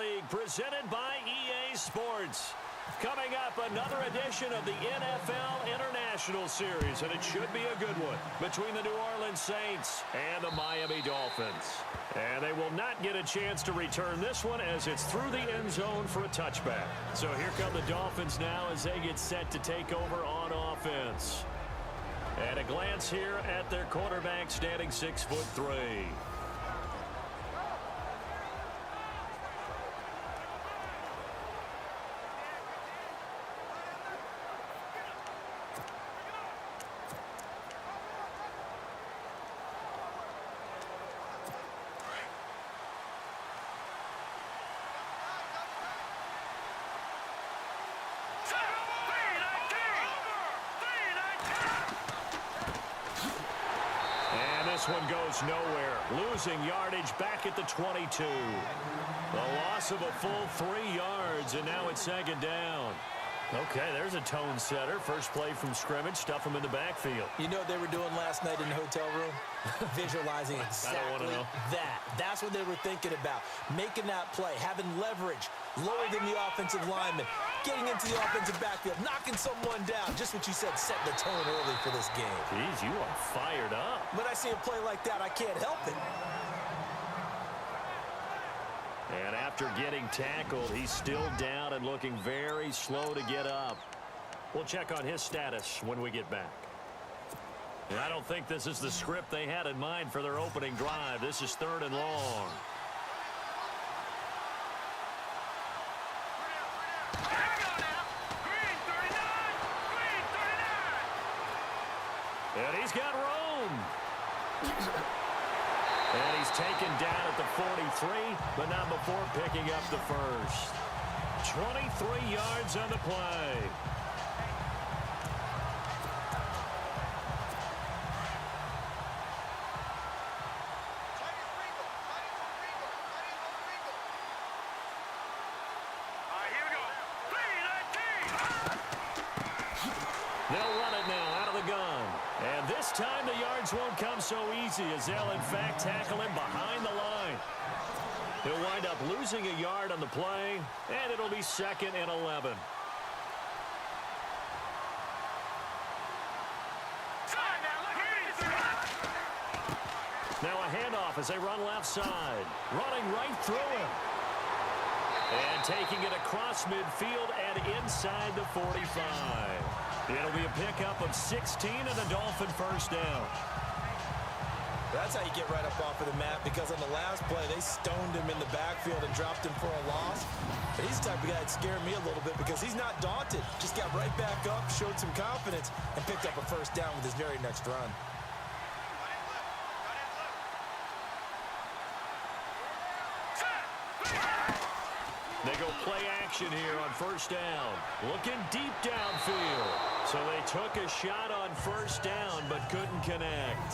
League, presented by EA Sports. Coming up, another edition of the NFL International Series, and it should be a good one between the New Orleans Saints and the Miami Dolphins. And they will not get a chance to return this one as it's through the end zone for a touchback. So here come the Dolphins now as they get set to take over on offense. And a glance here at their quarterback standing 6'3". This one goes nowhere. Losing yardage back at the 22. The loss of a full 3 yards, and now it's second down. Okay, there's a tone setter. First play from scrimmage, stuff them in the backfield. You know what they were doing last night in the hotel room? Visualizing exactly that. That's what they were thinking about. Making that play, having leverage, lower than the offensive lineman, getting into the offensive backfield, knocking someone down. Just what you said, setting the tone early for this game. Jeez, you are fired up. When I see a play like that, I can't help it. And after getting tackled, he's still down and looking very slow to get up. We'll check on his status when we get back. And I don't think this is the script they had in mind for their opening drive. This is 3rd and long. And he's got room. And he's taken down at the 43, but not before picking up the first. 23 yards on the play. They'll run it now out of the gun. And this time the yards won't come so easy as they'll, in fact, tackle him behind the line. He'll wind up losing a yard on the play, and it'll be 2nd and 11. Now a handoff as they run left side. Running right through him. And taking it across midfield and inside the 45. It'll be a pickup of 16 and a Dolphin first down. That's how you get right up off of the mat, because on the last play, they stoned him in the backfield and dropped him for a loss. But he's the type of guy that scared me a little bit because he's not daunted. Just got right back up, showed some confidence, and picked up a first down with his very next run. They go play action here on first down. Looking deep downfield. So they took a shot on first down but couldn't connect.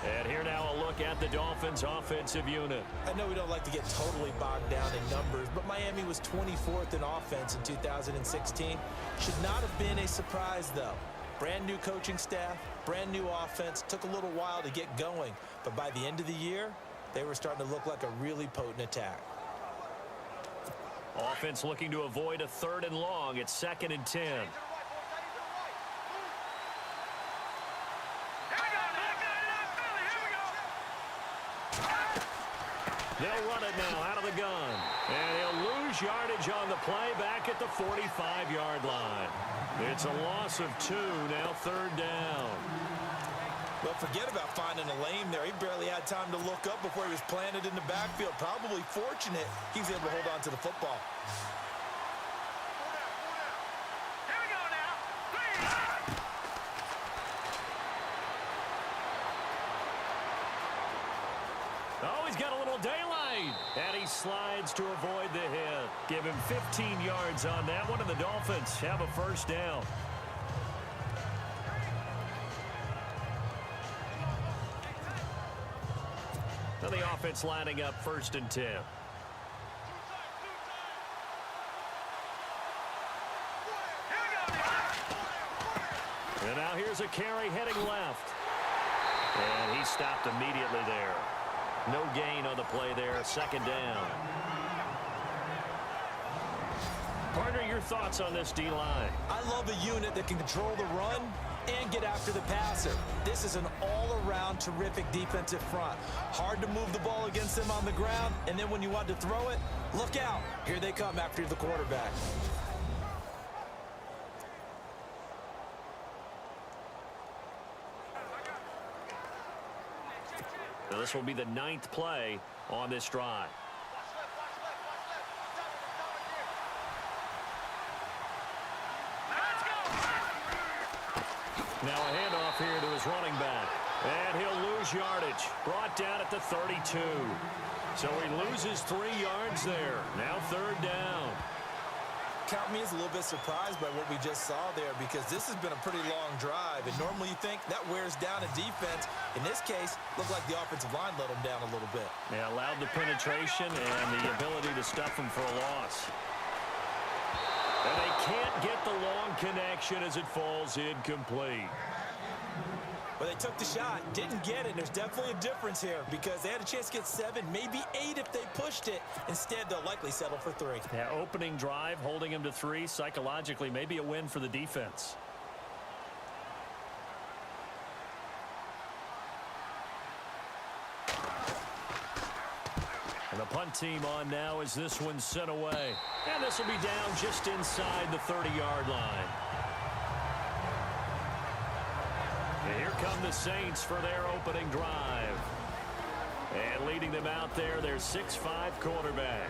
And here now a look at the Dolphins' offensive unit. I know we don't like to get totally bogged down in numbers, but Miami was 24th in offense in 2016. Should not have been a surprise, though. Brand new coaching staff, brand new offense. Took a little while to get going, but by the end of the year, they were starting to look like a really potent attack. Offense looking to avoid a 3rd and long. It's 2nd and 10. They'll run it now out of the gun. And he'll lose yardage on the play back at the 45-yard line. It's a loss of 2, now 3rd down. Well, forget about finding a lane there. He barely had time to look up before he was planted in the backfield. Probably fortunate he was able to hold on to the football. Here we go now. Oh, he's got a little daylight. And he slides to avoid the hit. Give him 15 yards on that one, and the Dolphins have a first down. So the offense lining up 1st and 10. And now here's a carry heading left. And he stopped immediately there. No gain on the play there. Second down. Partner, your thoughts on this D-line? I love a unit that can control the run and get after the passer. This is an all-around terrific defensive front. Hard to move the ball against them on the ground, and then when you want to throw it, look out. Here they come after the quarterback. Now this will be the 9th play on this drive. Now a handoff here to his running back. And he'll lose yardage. Brought down at the 32. So he loses 3 yards there. Now 3rd down. Count me as a little bit surprised by what we just saw there, because this has been a pretty long drive, and normally you think that wears down a defense. In this case, looked like the offensive line let them down a little bit. Yeah, allowed the penetration and the ability to stuff them for a loss. And they can't get the long connection as it falls incomplete. But they took the shot, didn't get it. There's definitely a difference here, because they had a chance to get 7, maybe 8 if they pushed it. Instead, they'll likely settle for 3. Yeah, opening drive, holding him to 3, psychologically, maybe a win for the defense. And the punt team on now as this one's sent away. And this will be down just inside the 30-yard line. And here come the Saints for their opening drive. And leading them out there, their 6'5" quarterback.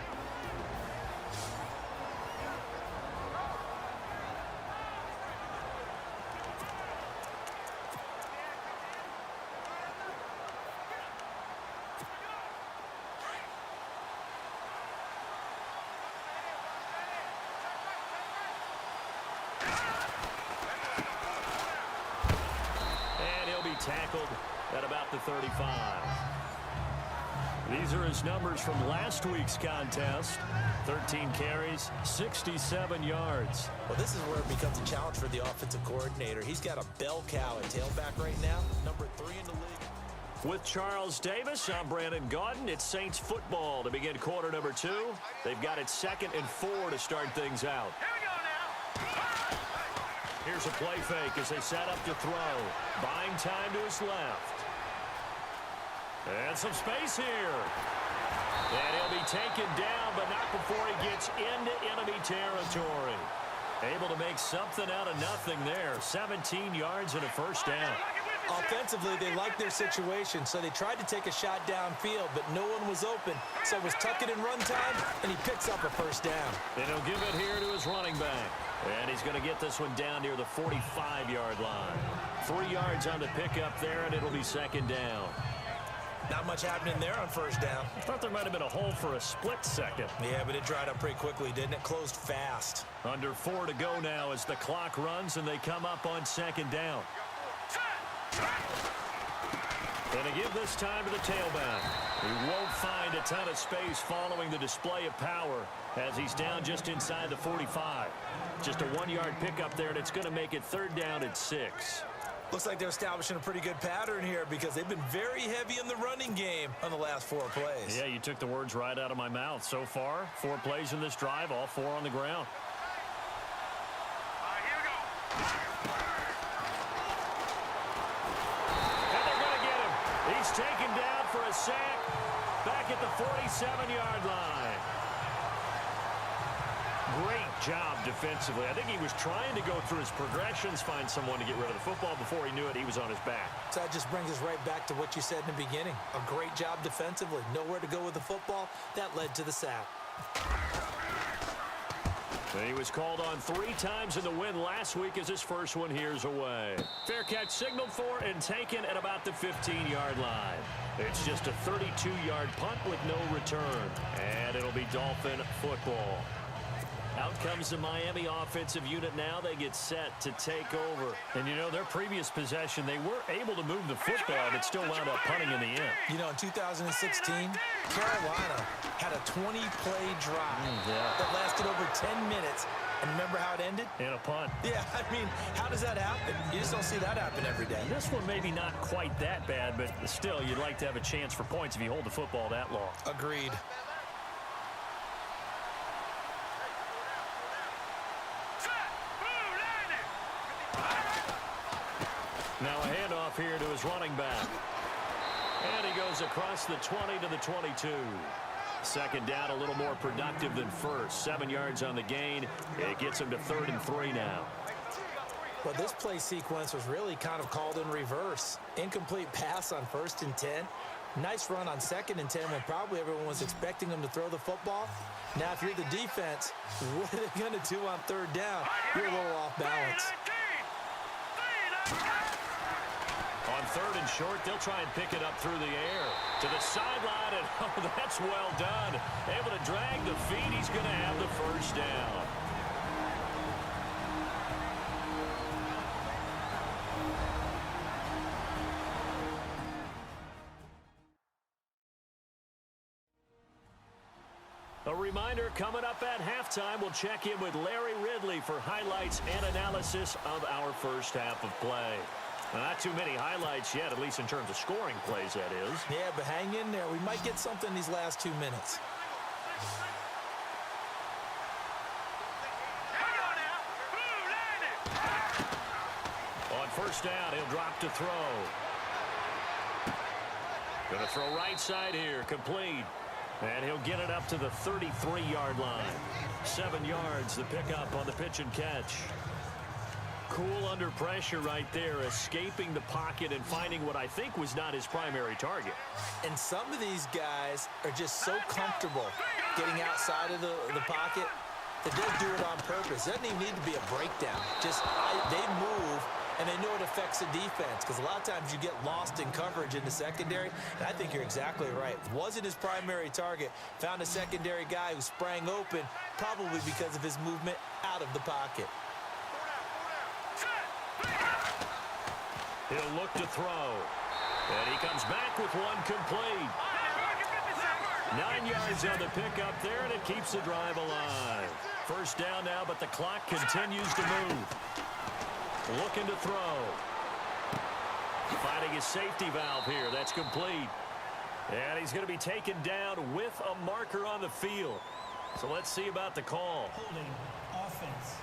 Tackled at about the 35. These are his numbers from last week's contest. 13 carries, 67 yards. Well, this is where it becomes a challenge for the offensive coordinator. He's got a bell cow at tailback right now, number 3 in the league. With Charles Davis, I'm Brandon Gaudin. It's Saints football to begin quarter number 2. They've got it 2nd and 4 to start things out. Here we go now. Here's a play fake as they set up to throw. Buying time to his left. And some space here. And he'll be taken down, but not before he gets into enemy territory. Able to make something out of nothing there. 17 yards and a first down. Offensively, they liked their situation, so they tried to take a shot downfield, but no one was open. So it was tuck it in run time, and he picks up a first down. And he'll give it here to his running back. And he's going to get this one down near the 45-yard line. 3 yards on the pickup there, and it'll be 2nd down. Not much happening there on first down. I thought there might have been a hole for a split second. Yeah, but it dried up pretty quickly, didn't it? Closed fast. Under 4 to go now as the clock runs, and they come up on 2nd down. And to give this time to the tailback. He won't find a ton of space following the display of power as he's down just inside the 45. Just a 1-yard pickup there, and it's going to make it 3rd down at 6. Looks like they're establishing a pretty good pattern here, because they've been very heavy in the running game on the last 4 plays. Yeah, you took the words right out of my mouth. So far, 4 plays in this drive, all 4 on the ground. Here we go. And they're going to get him. He's taken down for a sack back at the 47-yard line. Great job defensively. I think he was trying to go through his progressions, find someone to get rid of the football. Before he knew it, he was on his back. So that just brings us right back to what you said in the beginning. A great job defensively. Nowhere to go with the football. That led to the sack. He was called on 3 times in the win last week as his first one here's away. Fair catch signaled for and taken at about the 15-yard line. It's just a 32-yard punt with no return. And it'll be Dolphin football. Out comes the Miami offensive unit now. They get set to take over. And, you know, their previous possession, they were able to move the football, but still wound up punting in the end. You know, in 2016, Carolina had a 20-play drive that lasted over 10 minutes, And remember how it ended? In a punt. Yeah, I mean, how does that happen? You just don't see that happen every day. This one maybe not quite that bad, but still, you'd like to have a chance for points if you hold the football that long. Agreed. Now a handoff here to his running back. And he goes across the 20 to the 22. Second down, a little more productive than first. 7 yards on the gain. It gets him to 3rd and 3 now. Well, this play sequence was really kind of called in reverse. Incomplete pass on 1st and 10. Nice run on 2nd and 10 when probably everyone was expecting him to throw the football. Now, if you're the defense, what are they going to do on 3rd down? You're a little off balance. On 3rd and short, they'll try and pick it up through the air. To the sideline, and oh, that's well done. Able to drag the feet. He's going to have the first down. A reminder, coming up at halftime, we'll check in with Larry Ridley for highlights and analysis of our first half of play. Not too many highlights yet, at least in terms of scoring plays, that is. Yeah, but hang in there. We might get something these last 2 minutes. On 1st down, he'll drop to throw. Going to throw right side here, complete. And he'll get it up to the 33-yard line. 7 yards, the pickup on the pitch and catch. Cool under pressure right there, escaping the pocket and finding what I think was not his primary target. And some of these guys are just so comfortable getting outside of the pocket that they'll do it on purpose. It doesn't even need to be a breakdown. Just they move, and they know it affects the defense, because a lot of times you get lost in coverage in the secondary, and I think you're exactly right. Wasn't his primary target. Found a secondary guy who sprang open, probably because of his movement out of the pocket. He'll look to throw. And he comes back with one complete. 9 yards on the pickup there, and it keeps the drive alive. First down now, but the clock continues to move. Looking to throw. Finding his safety valve here. That's complete. And he's going to be taken down with a marker on the field. So let's see about the call. Holding offense.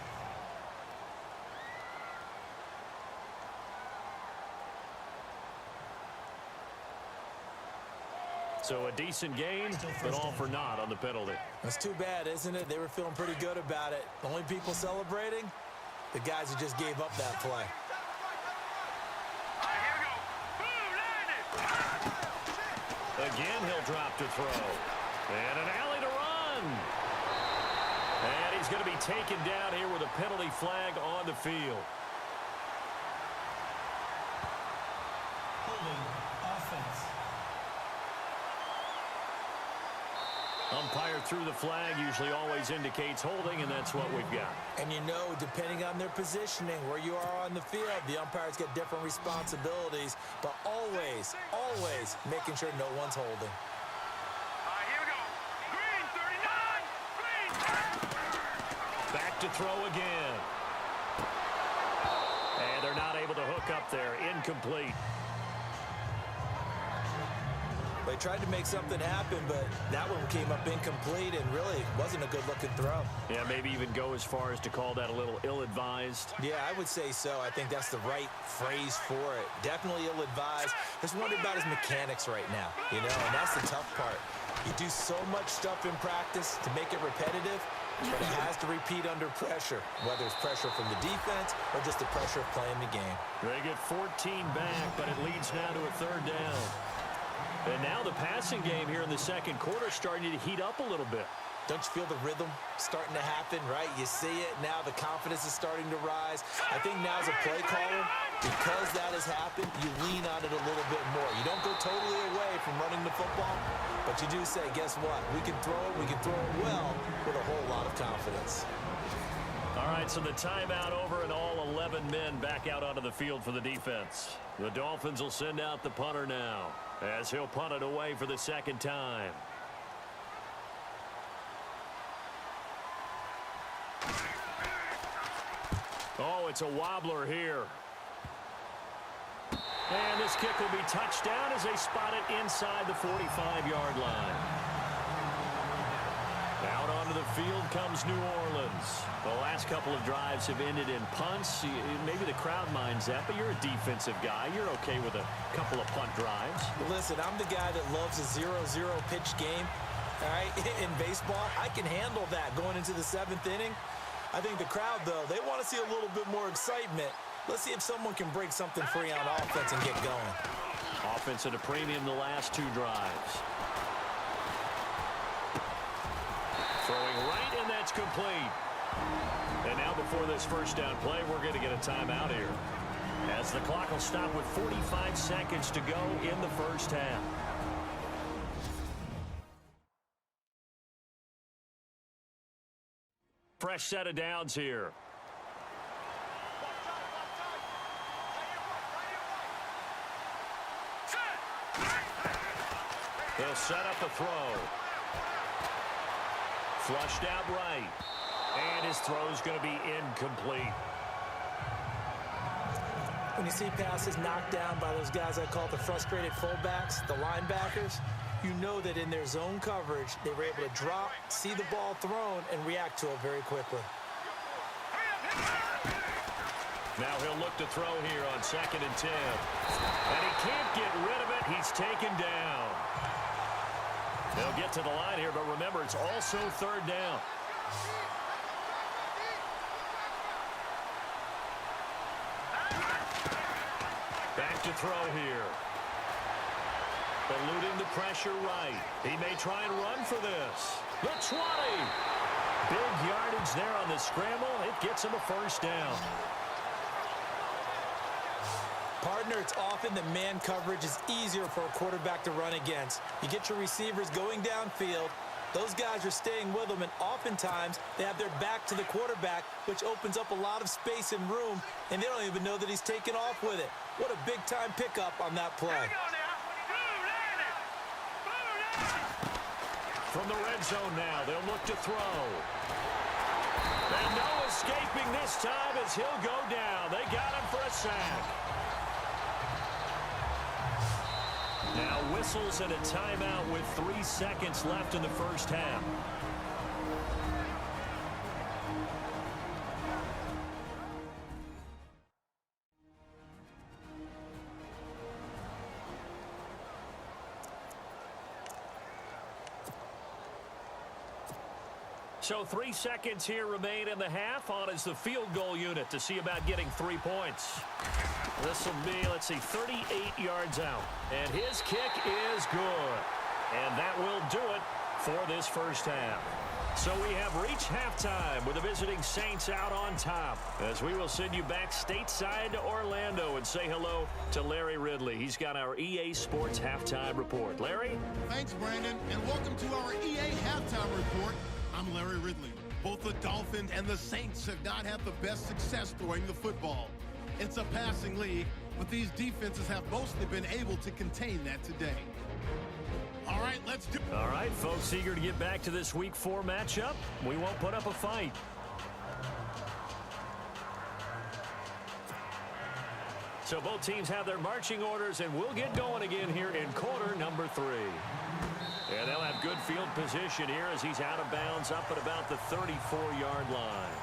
So a decent gain, but all for naught on the penalty. That's too bad, isn't it? They were feeling pretty good about it. The only people celebrating, the guys who just gave up that play. Again, he'll drop to throw. And an alley to run. And he's going to be taken down here with a penalty flag on the field. Holding offense. Umpire through the flag usually always indicates holding, and that's what we've got. And you know, depending on their positioning, where you are on the field, the umpires get different responsibilities, but always, always making sure no one's holding. Here we go. Green, 39. Green. Back to throw again. And they're not able to hook up there. Incomplete. They tried to make something happen, but that one came up incomplete and really wasn't a good-looking throw. Yeah, maybe even go as far as to call that a little ill-advised. Yeah, I would say so. I think that's the right phrase for it. Definitely ill-advised. Just wondering about his mechanics right now, you know, and that's the tough part. You do so much stuff in practice to make it repetitive, but it has to repeat under pressure, whether it's pressure from the defense or just the pressure of playing the game. They get 14 back, but it leads now to a 3rd down. And now the passing game here in the second quarter starting to heat up a little bit. Don't you feel the rhythm starting to happen, right? You see it now. The confidence is starting to rise. I think now as a play caller, because that has happened, you lean on it a little bit more. You don't go totally away from running the football, but you do say, guess what? We can throw it. We can throw it well with a whole lot of confidence. All right, so the timeout over and all 11 men back out onto the field for the defense. The Dolphins will send out the punter now as he'll punt it away for the second time. Oh, it's a wobbler here. And this kick will be touched down as they spot it inside the 45-yard line. Out onto the field comes New Orleans. The last couple of drives have ended in punts. Maybe the crowd minds that, but you're a defensive guy. You're okay with a couple of punt drives. Listen, I'm the guy that loves a 0-0 pitch game. All right, in baseball, I can handle that going into the 7th inning. I think the crowd, though, they want to see a little bit more excitement. Let's see if someone can break something free on offense and get going. Offense at a premium the last 2 drives. Throwing right, and that's complete. And now before this first down play, we're going to get a timeout here, as the clock will stop with 45 seconds to go in the first half. Fresh set of downs here. They'll set up the throw. Flushed out right. And his throw's going to be incomplete. When you see passes knocked down by those guys I call the frustrated fullbacks, the linebackers, you know that in their zone coverage, they were able to drop, see the ball thrown, and react to it very quickly. Now he'll look to throw here on 2nd and 10. And he can't get rid of it. He's taken down. They'll get to the line here, but remember, it's also 3rd down. Back to throw here. Eluding the pressure right. He may try and run for this. The 20. Big yardage there on the scramble. It gets him a first down. Partner, it's often that man coverage is easier for a quarterback to run against. You get your receivers going downfield. Those guys are staying with them, and oftentimes they have their back to the quarterback, which opens up a lot of space and room, and they don't even know that he's taken off with it. What a big-time pickup on that play. From the red zone now, they'll look to throw. And no escaping this time as he'll go down. They got him for a sack. Now whistles and a timeout with 3 seconds left in the first half. So 3 seconds here remain in the half. On is the field goal unit to see about getting 3 points. This will be, let's see, 38 yards out. And his kick is good. And that will do it for this first half. So we have reached halftime with the visiting Saints out on top, as we will send you back stateside to Orlando and say hello to Larry Ridley. He's got our EA Sports Halftime Report. Larry? Thanks, Brandon, and welcome to our EA Halftime Report. I'm Larry Ridley. Both the Dolphins and the Saints have not had the best success throwing the football. It's a passing league, but these defenses have mostly been able to contain that today. All right, let's do it. All right, folks, eager to get back to this Week 4 matchup. We won't put up a fight. So both teams have their marching orders, and we'll get going again here in quarter number 3. And they'll have good field position here as he's out of bounds up at about the 34-yard line.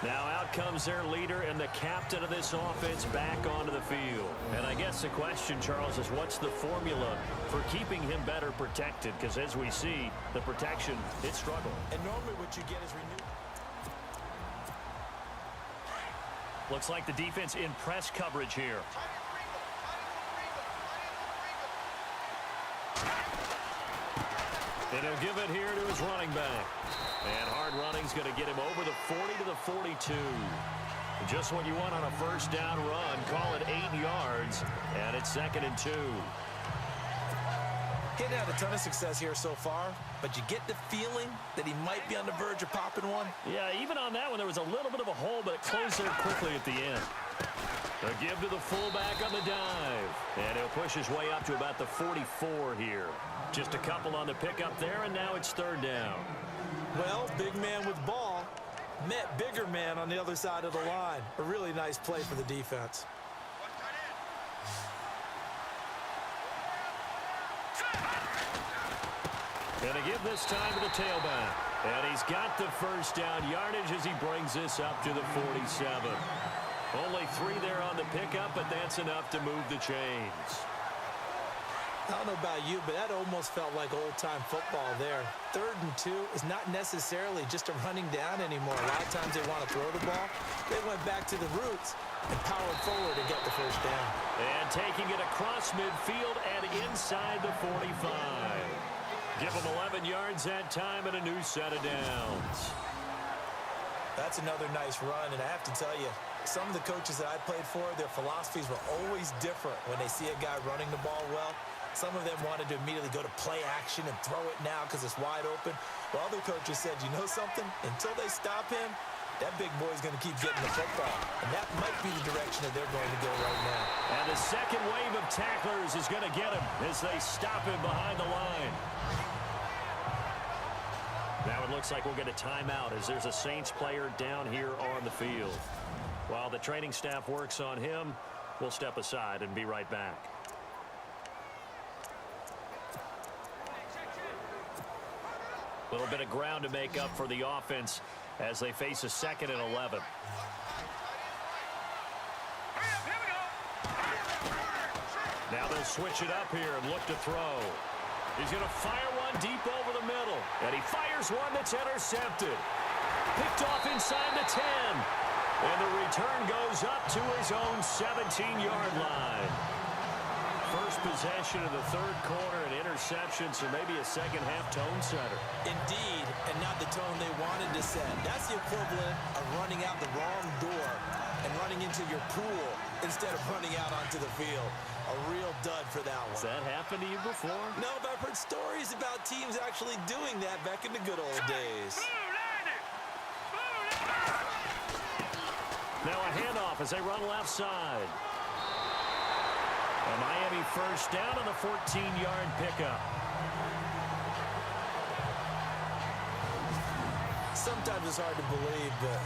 Now out comes their leader and the captain of this offense back onto the field. And I guess the question, Charles, is what's the formula for keeping him better protected? Because as we see, the protection, it struggled. And normally what you get is renewed. Looks like the defense in press coverage here. And he'll give it here to his running back. And hard running's going to get him over the 40 to the 42. Just what you want on a first down run. Call it 8 yards. And it's 2nd and 2. Getting had a ton of success here so far, but you get the feeling that he might be on the verge of popping one. Yeah, even on that one, there was a little bit of a hole, but it closed there quickly at the end. A give to the fullback on the dive. And he'll push his way up to about the 44 here. Just a couple on the pickup there, and now it's 3rd down. Well, big man with ball. Met bigger man on the other side of the line. A really nice play for the defense. Going to give this time to the tailback. And he's got the first down yardage as he brings this up to the 47. Only 3 there on the pickup, but that's enough to move the chains. I don't know about you, but that almost felt like old-time football there. 3rd and 2 is not necessarily just a running down anymore. A lot of times they want to throw the ball. They went back to the roots and powered forward to get the first down. And taking it across midfield and inside the 45. Give them 11 yards that time and a new set of downs. That's another nice run, and I have to tell you, some of the coaches that I played for, their philosophies were always different when they see a guy running the ball well. Some of them wanted to immediately go to play action and throw it now because it's wide open. While other coaches said, you know something? Until they stop him, that big boy's going to keep getting the football. And that might be the direction that they're going to go right now. And the second wave of tacklers is going to get him as they stop him behind the line. Now it looks like we'll get a timeout as there's a Saints player down here on the field. While the training staff works on him, we'll step aside and be right back. A little bit of ground to make up for the offense as they face a 2nd and 11. Now they'll switch it up here and look to throw. He's going to fire one deep over the middle. And he fires one that's intercepted. Picked off inside the 10. And the return goes up to his own 17-yard line. First possession of the 3rd quarter, an interception, so maybe a second-half tone setter. Indeed, and not the tone they wanted to set. That's the equivalent of running out the wrong door and running into your pool instead of running out onto the field. A real dud for that one. Has that happened to you before? No, but I've heard stories about teams actually doing that back in the good old days. Now a handoff as they run left side. A Miami first down on the 14-yard pickup. Sometimes it's hard to believe, but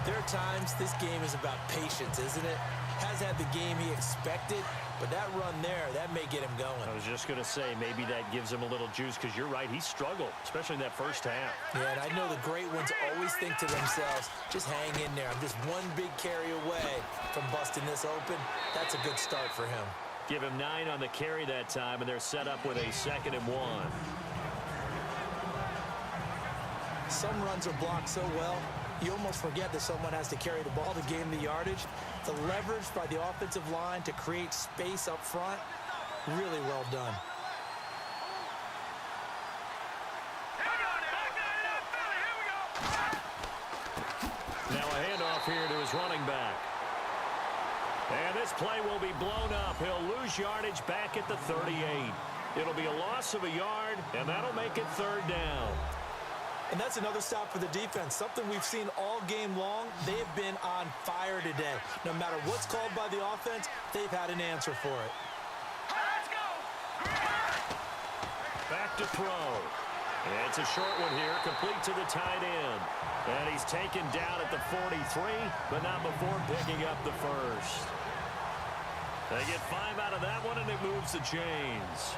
there are times this game is about patience, isn't it? Has had the game he expected, but that run there, that may get him going. I was just going to say, maybe that gives him a little juice because you're right, he struggled, especially in that first half. Yeah, and I know the great ones always think to themselves, just hang in there. I'm just one big carry away from busting this open. That's a good start for him. Give him 9 on the carry that time, and they're set up with a 2nd and 1. Some runs are blocked so well, you almost forget that someone has to carry the ball to gain the yardage. The leverage by the offensive line to create space up front, really well done. Now a handoff here to his running back. And this play will be blown up. He'll lose yardage back at the 38. It'll be a loss of a yard, and that'll make it 3rd down. And that's another stop for the defense. Something we've seen all game long. They have been on fire today. No matter what's called by the offense, they've had an answer for it. Back to throw. And it's a short one here, complete to the tight end. And he's taken down at the 43, but not before picking up the first. They get 5 out of that one, and it moves the chains.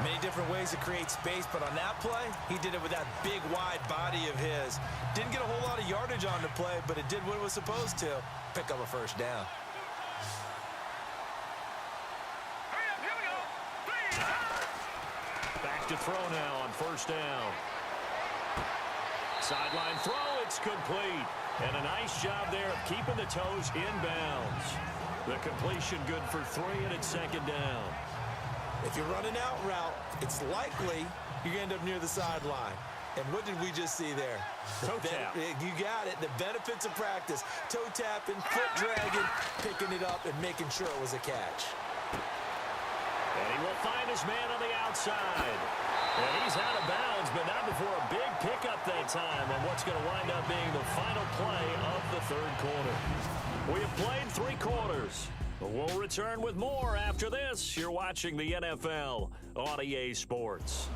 Many different ways to create space, but on that play, he did it with that big, wide body of his. Didn't get a whole lot of yardage on the play, but it did what it was supposed to. Pick up a first down. Back to throw now on first down. Sideline throw, it's complete. And a nice job there of keeping the toes inbounds. The completion good for 3, and it's 2nd down. If you're running out route, it's likely you're going to end up near the sideline. And what did we just see there? Toe tap. You got it. The benefits of practice. Toe tapping, foot dragging, picking it up, and making sure it was a catch. And he will find his man on the outside. And he's out of bounds, but not before a big pickup that time on what's going to wind up being the final play of the 3rd quarter. We have played 3 quarters. We'll return with more after this. You're watching the NFL on EA Sports.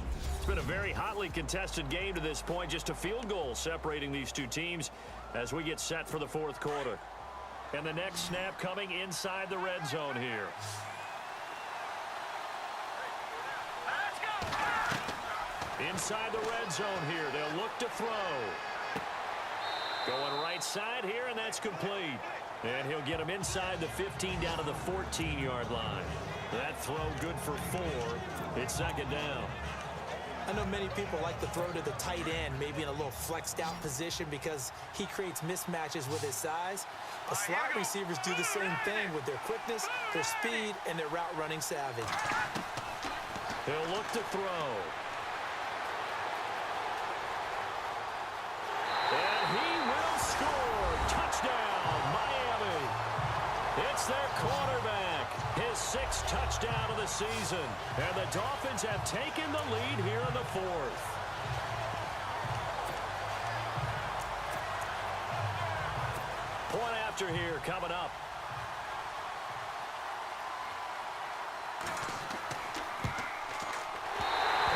It's been a very hotly contested game to this point. Just a field goal separating these two teams as we get set for the fourth quarter. And the next snap coming inside the red zone here. Inside the red zone here. They'll look to throw. Going right side here, and that's complete. And he'll get him inside the 15 down to the 14-yard line. That throw good for 4. It's second down. I know many people like to throw to the tight end, maybe in a little flexed out position because he creates mismatches with his size. But slot receivers do the same thing with their quickness, their speed, and their route running savvy. He'll look to throw. And he will score. Touchdown, Miami. It's their quarterback. His 6th touchdown of the season. And the Dolphins have taken the lead here in the 4th. Point after here coming up.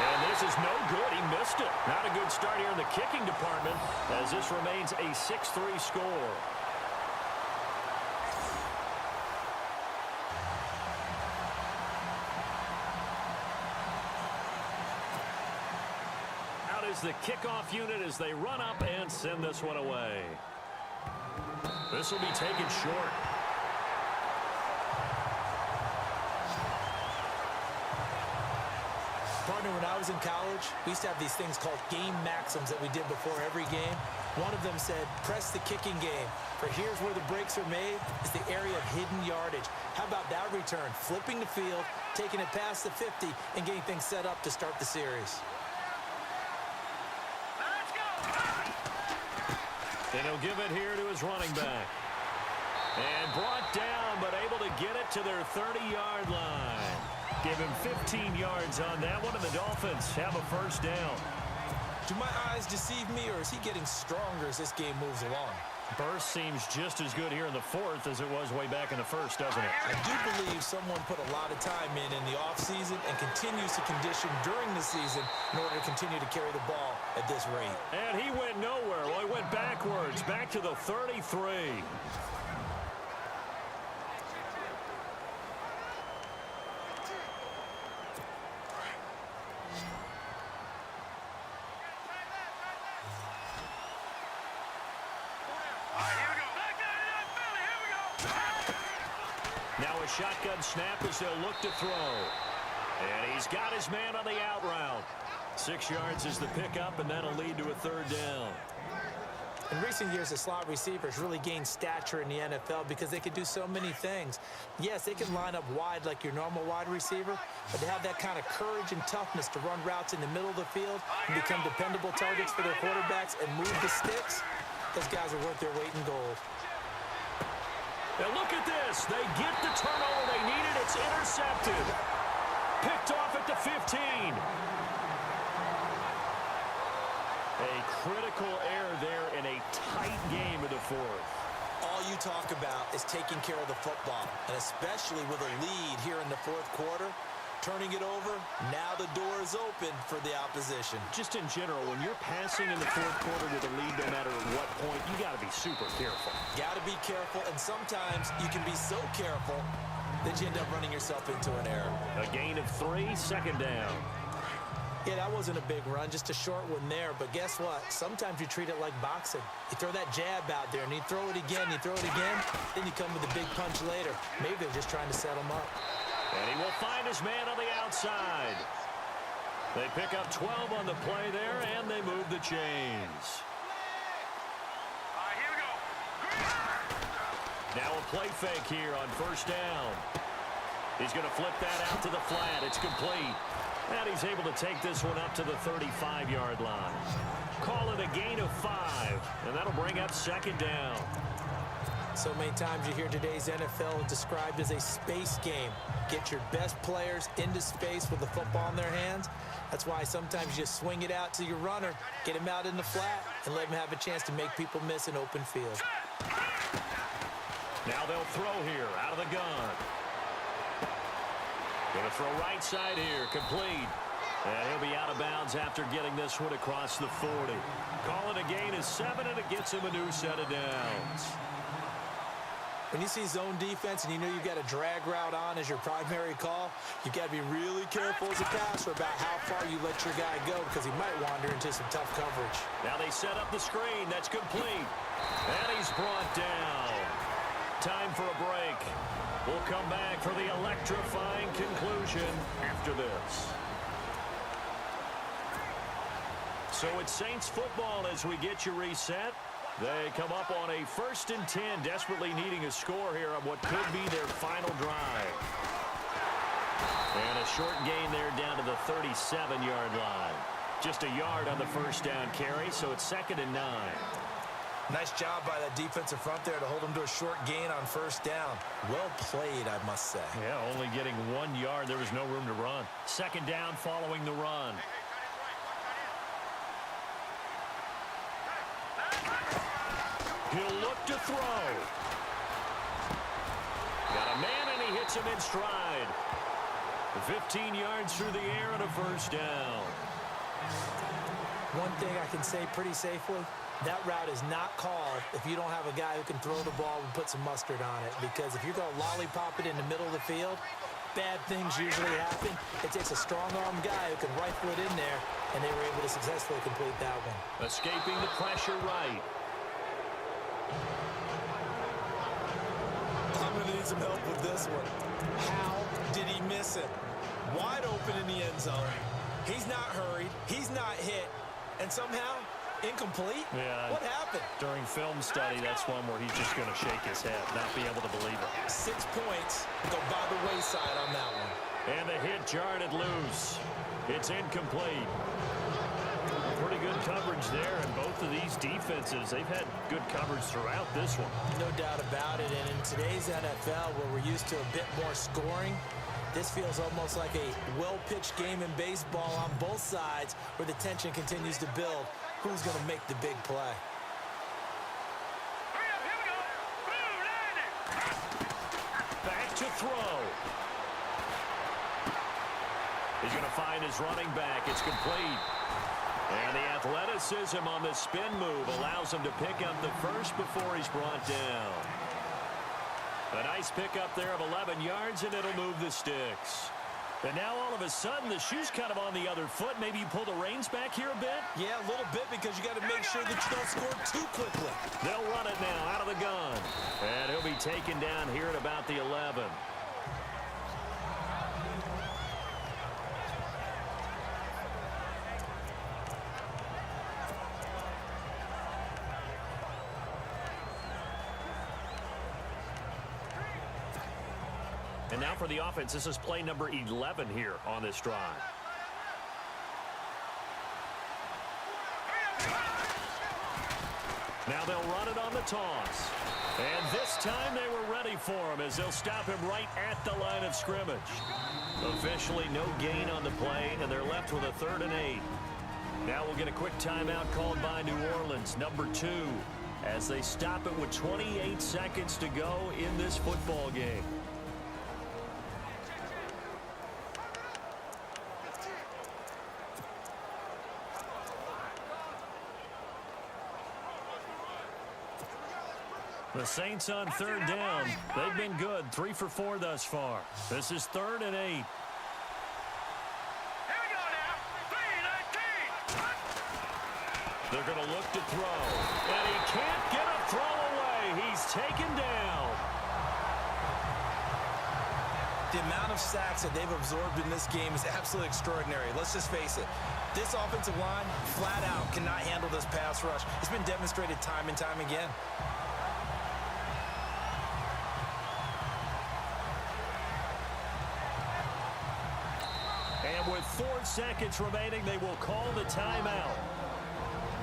And this is no good. He missed it. Not a good start here in the kicking department as this remains a 6-3 score. Is the kickoff unit as they run up and send this one away. This will be taken short. Partner, when I was in college, we used to have these things called game maxims that we did before every game. One of them said, press the kicking game. For here's where the breaks are made, is the area of hidden yardage. How about that return? Flipping the field, taking it past the 50, and getting things set up to start the series. And he'll give it here to his running back. And brought down, but able to get it to their 30-yard line. Give him 15 yards on that one, and the Dolphins have a first down. Do my eyes deceive me, or is he getting stronger as this game moves along? Burst seems just as good here in the 4th as it was way back in the 1st, doesn't it? I do believe someone put a lot of time in the offseason and continues to condition during the season in order to continue to carry the ball at this rate. And he went nowhere. Well, he went backwards, back to the 33. Now a shotgun snap as they'll look to throw. And he's got his man on the out route. 6 yards is the pickup, and that'll lead to a third down. In recent years, the slot receivers really gained stature in the NFL because they could do so many things. Yes, they can line up wide like your normal wide receiver, but to have that kind of courage and toughness to run routes in the middle of the field and become dependable targets for their quarterbacks and move the sticks, those guys are worth their weight in gold. And look at this. They get the turnover they needed. It's intercepted. Picked off at the 15. A critical error there in a tight game of the 4th. All you talk about is taking care of the football, and especially with a lead here in the 4th quarter. Turning it over, now the door is open for the opposition. Just in general, when you're passing in the 4th quarter with a lead, no matter at what point, you got to be super careful. Got to be careful, and sometimes you can be so careful that you end up running yourself into an error. A gain of 3, second down. Yeah, that wasn't a big run, just a short one there. But guess what? Sometimes you treat it like boxing. You throw that jab out there, and you throw it again, then you come with a big punch later. Maybe they're just trying to set them up. And he will find his man on the outside. They pick up 12 on the play there, and they move the chains. Here we go. Now a play fake here on first down. He's going to flip that out to the flat. It's complete. And he's able to take this one up to the 35-yard line. Call it a gain of 5, and that'll bring up second down. So many times you hear today's NFL described as a space game. Get your best players into space with the football in their hands. That's why sometimes you just swing it out to your runner, get him out in the flat, and let him have a chance to make people miss an open field. Now they'll throw here out of the gun. Going to throw right side here, complete. And he'll be out of bounds after getting this one across the 40. Call it a gain of 7, and it gets him a new set of downs. When you see zone defense and you know you've got a drag route on as your primary call, you've got to be really careful as a passer about how far you let your guy go because he might wander into some tough coverage. Now they set up the screen. That's complete. And he's brought down. Time for a break. We'll come back for the electrifying conclusion after this. So it's Saints football as we get you reset. They come up on a 1st and 10, desperately needing a score here on what could be their final drive. And a short gain there down to the 37-yard line. Just a yard on the first down carry, so it's 2nd and 9. Nice job by that defensive front there to hold him to a short gain on 1st down. Well played, I must say. Yeah, only getting 1 yard. There was no room to run. 2nd down following the run. He'll look to throw. Got a man, and he hits him in stride. 15 yards through the air and a 1st down. One thing I can say pretty safely, that route is not called if you don't have a guy who can throw the ball and put some mustard on it. Because if you're going to lollipop it in the middle of the field, bad things usually happen. It takes a strong-armed guy who can rifle it in there, and they were able to successfully complete that one. Escaping the pressure right. I'm going to need some help with this one. How did he miss it? Wide open in the end zone. He's not hurried. He's not hit. And somehow, incomplete? Yeah. What happened? During film study, that's one where he's just going to shake his head, not be able to believe it. 6 points go by the wayside on that one. And the hit jarred it loose. It's incomplete. Pretty good coverage there, and both of these defenses, they've had good coverage throughout this one. No doubt about it, and in today's NFL, where we're used to a bit more scoring, this feels almost like a well-pitched game in baseball on both sides where the tension continues to build. Who's going to make the big play? Hurry up, here we go. Boom, landed. Back to throw. He's going to find his running back. It's complete. And the athleticism on the spin move allows him to pick up the first before he's brought down. A nice pickup there of 11 yards, and it'll move the sticks. And now all of a sudden, the shoe's kind of on the other foot. Maybe you pull the reins back here a bit? Yeah, a little bit, because you got to make sure that you don't score too quickly. They'll run it now out of the gun. And he'll be taken down here at about the 11. And now for the offense, this is play number 11 here on this drive. Now they'll run it on the toss. And this time they were ready for him as they'll stop him right at the line of scrimmage. Officially no gain on the play, and they're left with a 3rd and 8. Now we'll get a quick timeout called by New Orleans, number 2, as they stop it with 28 seconds to go in this football game. The Saints on 3rd down. They've been good, 3 for 4 thus far. This is 3rd and 8. Here we go now. 3-19. They're going to look to throw. And he can't get a throw away. He's taken down. The amount of sacks that they've absorbed in this game is absolutely extraordinary. Let's just face it. This offensive line, flat out, cannot handle this pass rush. It's been demonstrated time and time again. And with 4 seconds remaining, they will call the timeout.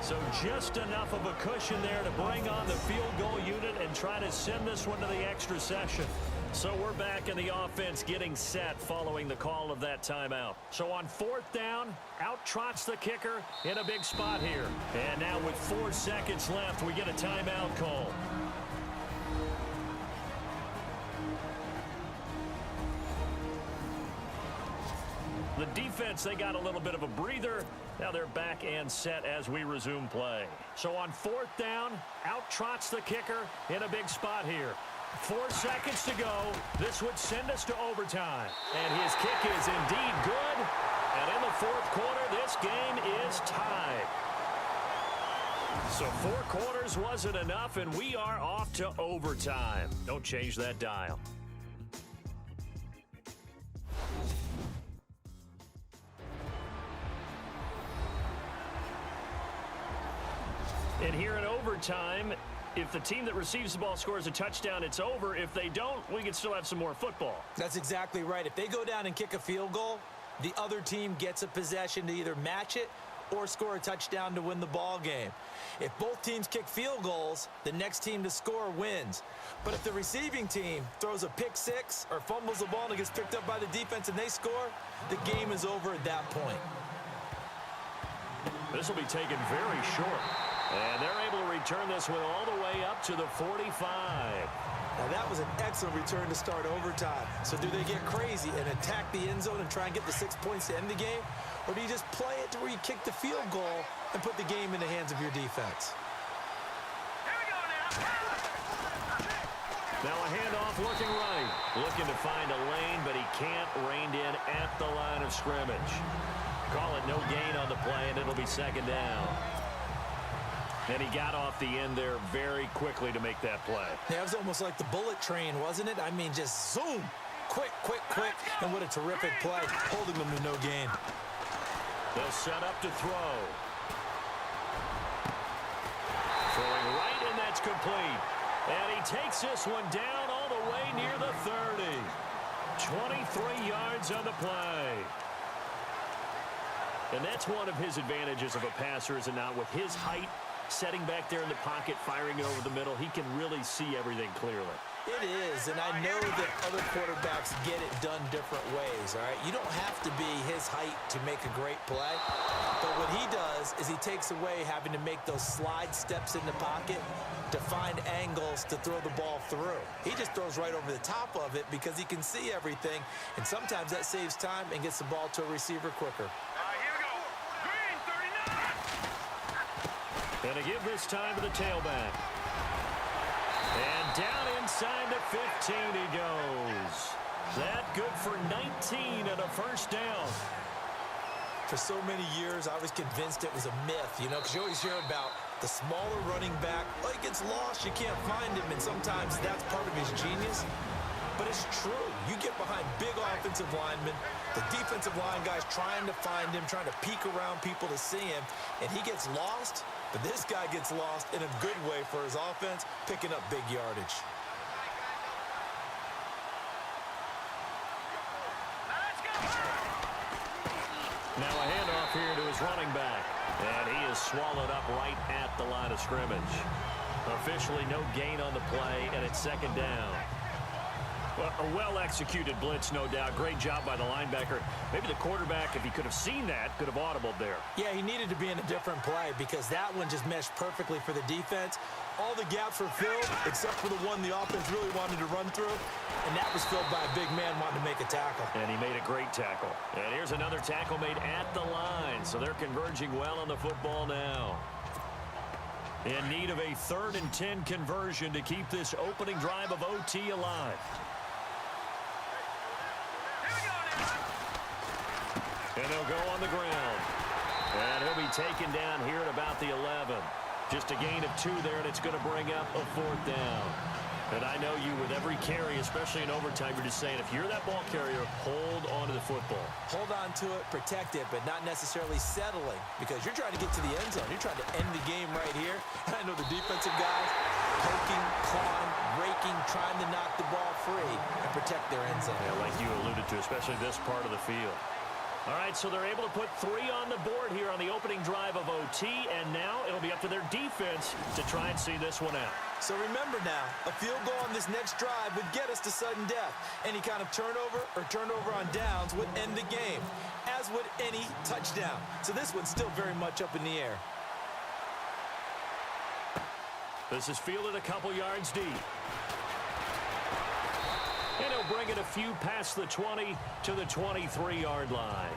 So just enough of a cushion there to bring on the field goal unit and try to send this one to the extra session. So we're back in the offense getting set following the call of that timeout. So on 4th down, out trots the kicker in a big spot here. And now with 4 seconds left, we get a timeout call. The defense, they got a little bit of a breather. Now they're back and set as we resume play. So on 4th down, out trots the kicker in a big spot here. 4 seconds to go. This would send us to overtime. And his kick is indeed good. And in the 4th quarter, this game is tied. So 4 quarters wasn't enough, and we are off to overtime. Don't change that dial. And here in overtime, if the team that receives the ball scores a touchdown, it's over. If they don't, we can still have some more football. That's exactly right. If they go down and kick a field goal, the other team gets a possession to either match it or score a touchdown to win the ball game. If both teams kick field goals, the next team to score wins. But if the receiving team throws a pick six or fumbles the ball and it gets picked up by the defense and they score, the game is over at that point. This will be taken very short. And they're able to return this one all the way up to the 45. Now that was an excellent return to start overtime. So do they get crazy and attack the end zone and try and get the 6 points to end the game? Or do you just play it to where you kick the field goal and put the game in the hands of your defense? Now a handoff looking right. Looking to find a lane, but he can't rein in at the line of scrimmage. Call it no gain on the play, and it'll be 2nd down. And he got off the end there very quickly to make that play. Yeah, it was almost like the bullet train, wasn't it? I mean, just zoom. Quick, quick, quick. And what a terrific play, holding them to no gain. They'll set up to throw. Throwing right, and that's complete. And he takes this one down all the way near the 30. 23 yards on the play. And that's one of his advantages of a passer, is it not? With his height, setting back there in the pocket, firing it over the middle, he can really see everything clearly. It is, and I know that other quarterbacks get it done different ways, all right? You don't have to be his height to make a great play, but what he does is he takes away having to make those slide steps in the pocket to find angles to throw the ball through. He just throws right over the top of it because he can see everything, and sometimes that saves time and gets the ball to a receiver quicker. And to give this time to the tailback. And down inside the 15 he goes. That good for 19 and a 1st down. For so many years, I was convinced it was a myth, you know, because you always hear about the smaller running back. Oh, he gets lost, you can't find him, and sometimes that's part of his genius. But it's true. You get behind big offensive linemen, the defensive line guys trying to find him, trying to peek around people to see him, and he gets lost. But this guy gets lost in a good way for his offense, picking up big yardage. Now a handoff here to his running back. And he is swallowed up right at the line of scrimmage. Officially no gain on the play, and it's 2nd down. Well, a well-executed blitz, no doubt. Great job by the linebacker. Maybe the quarterback, if he could have seen that, could have audibled there. Yeah, he needed to be in a different play because that one just meshed perfectly for the defense. All the gaps were filled except for the one the offense really wanted to run through, and that was filled by a big man wanting to make a tackle. And he made a great tackle. And here's another tackle made at the line, so they're converging well on the football now. In need of a 3rd and 10 conversion to keep this opening drive of OT alive. And they'll go on the ground. And he'll be taken down here at about the 11. Just a gain of 2 there, and it's going to bring up a 4th down. And I know you, with every carry, especially in overtime, you're just saying, if you're that ball carrier, hold on to the football. Hold on to it, protect it, but not necessarily settling, because you're trying to get to the end zone. You're trying to end the game right here. And I know the defensive guys poking, clawing, raking, trying to knock the ball free and protect their end zone. Yeah, like you alluded to, especially this part of the field. All right, so they're able to put 3 on the board here on the opening drive of OT, and now it'll be up to their defense to try and see this one out. So remember now, a field goal on this next drive would get us to sudden death. Any kind of turnover or turnover on downs would end the game, as would any touchdown. So this one's still very much up in the air. This is fielded a couple yards deep. And he'll bring it a few past the 20 to the 23-yard line.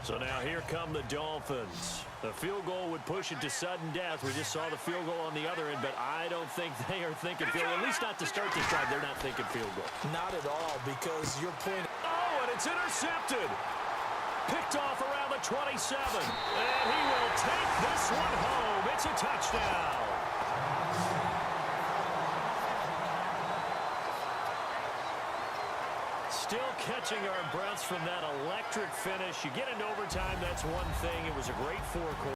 So now here come the Dolphins. The field goal would push it to sudden death. We just saw the field goal on the other end, but I don't think they are thinking field goal. At least not to start this drive. They're not thinking field goal. Not at all, because your point... Oh, and it's intercepted. Picked off around the 27. And he will take this one home. It's a touchdown. Still catching our breaths from that electric finish. You get into overtime, that's one thing. It was a great four-quarter.